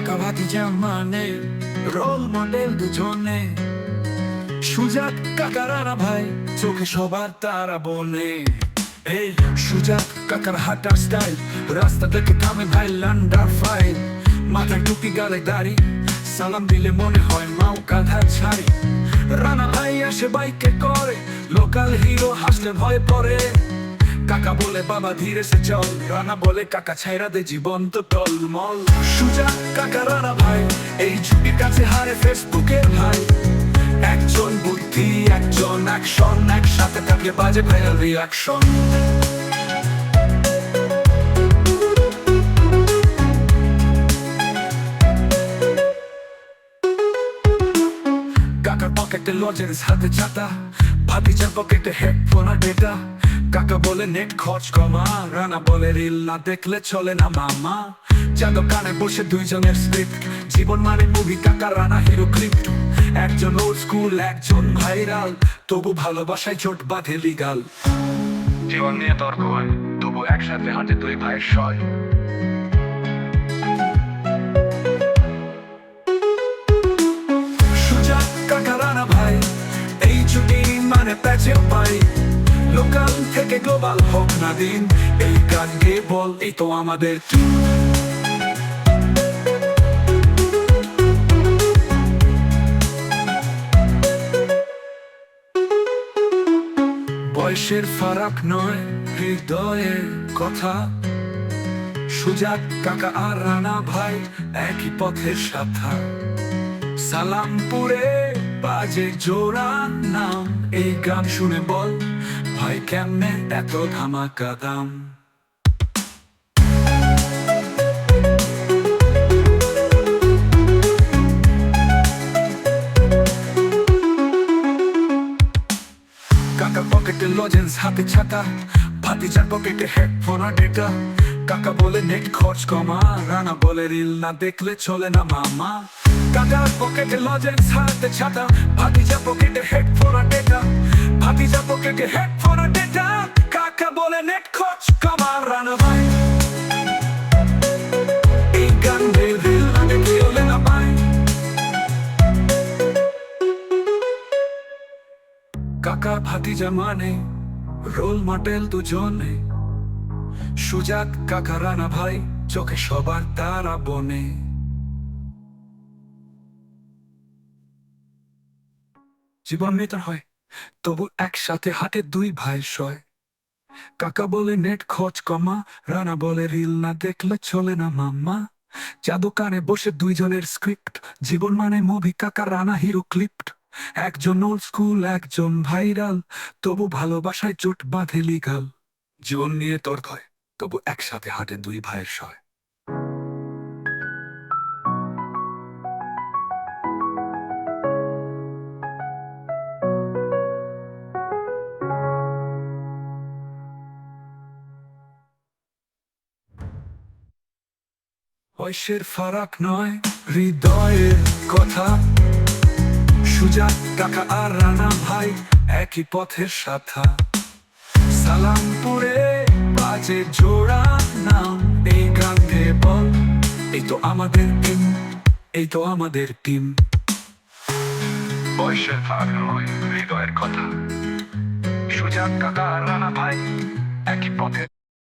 কাকা ভাতিজা মানে রোল মডেল দুজনে। সুজাত কাকা রানা ভাই, চোখে সবার তারা বলে। এই সুজাত কাকার হাঁটার স্টাইল, রাস্তা থেকে থামে ভাই লান্ডার ফাইল। মাথায় টুপি গালে দাড়ি, সালাম দিলে মনে হয় মাও কাঁধার ছাড়ি। রানা ভাই আসে বাইকে করে, লোকাল হিরো হাসলে ভয় পড়ে। কাকা বলে বাবা ধীরে সে চল, রানা বলে কাকা ছাইরা দে জীবন তো টলমল। সুজাত কাকা রানা ভাই, এই ছুটির কাছে হারে ফেসবুকের ভাই। একজন বুদ্ধি একজন অ্যাকশন, একসাথে থাকলে বাজে ভাইরাল রিয়াকশন। কাকার পকেটে লজেন্স, হাতে ছাতা, ভাতিজার পকেটে হেডফোন আর ডেটা। কাকা বলে নেট খরচ কমা, রানা বলে রিল না দেখলে চলে না মামা। চা দোকানে বসে দুইজনের স্ক্রিপ্ট, জীবন মানে মুভি, কাকা রানা হিরো ক্লিপ। একজন ওল্ড স্কুল একজন ভাইরাল, তবু ভালোবাসায় জোট বাঁধে লিগাল। জীবন নিয়ে তর্ক হয়, তবু একসাথে হাঁটে দুই ভাইয়ের সয়। সুজাত কাকা রানা ভাই, এই ছুটি মানে প্যাচে পাই। লোকাল থেকে গ্লোবাল হোক না দিন, এই গান গেয়ে বল এই তো আমাদের টিম। বয়সের ফারাক নয়, হৃদয়ের কথা। সুজাত কাকা আর রানা ভাই একই পথের সাথা। সালামপুরে বাজে জোড়া নাম, এই গান শুনে বল ভাই কেমনে এত ধামাকা দাম। কাকা পকেটে লজেন্স, হাতে ছাতা, ভাতিজার পকেটে হেডফোন আর ডেটা। কাকা বলে নেট খরচ কমা, রানা বলে রিল না দেখলে চলে না মামা। কাকার পকেটে লজেন্স, হাতে ছাতা, ভাতিজার পকেটে হেডফোন আর ডেটা। ভাতিজার পকেটে হেডফোন আর ডেটা। কাকা বলে নেট খরচ কমা, রানা ভাই এই গান গেয়ে রিল না দেখলে চলে না ভাই। কাকা ভাতিজা মানে রোল মডেল দুজনে। সুজাত কাকা রানা ভাই, চোখে সবার তারা বনে। জীবন মেটার হয়, তবু একসাথে হাতে দুই ভাই সয়। কাকা বলে নেট খরচ কমা, রানা বলে রিল না দেখলে চলে না মাম্মা। চা দোকানে বসে দুইজনের স্ক্রিপ্ট, জীবন মানে মুভি, কাকা রানা হিরো ক্লিপ্ট। একজন ওল্ড স্কুল একজন ভাইরাল, তবু ভালোবাসায় জোট বাঁধে লিগাল। জীবন নিয়ে তর্ক হয়, তবু একসাথে হাঁটে দুই ভাইয়ের সয়। বয়সের ফারাক নয়, হৃদয়ের কথা। সুজাত কাকা আর রানা ভাই একই পথের সাথা। সালামপুরে বাজে জোড়া নাম, এই গান গেয়ে বল এই তো আমাদের টিম, এই তো আমাদের টিম। বয়সের ফারাক নয়, হৃদয়ের কথা। সুজাত কাকা আর রানা ভাই একই পথের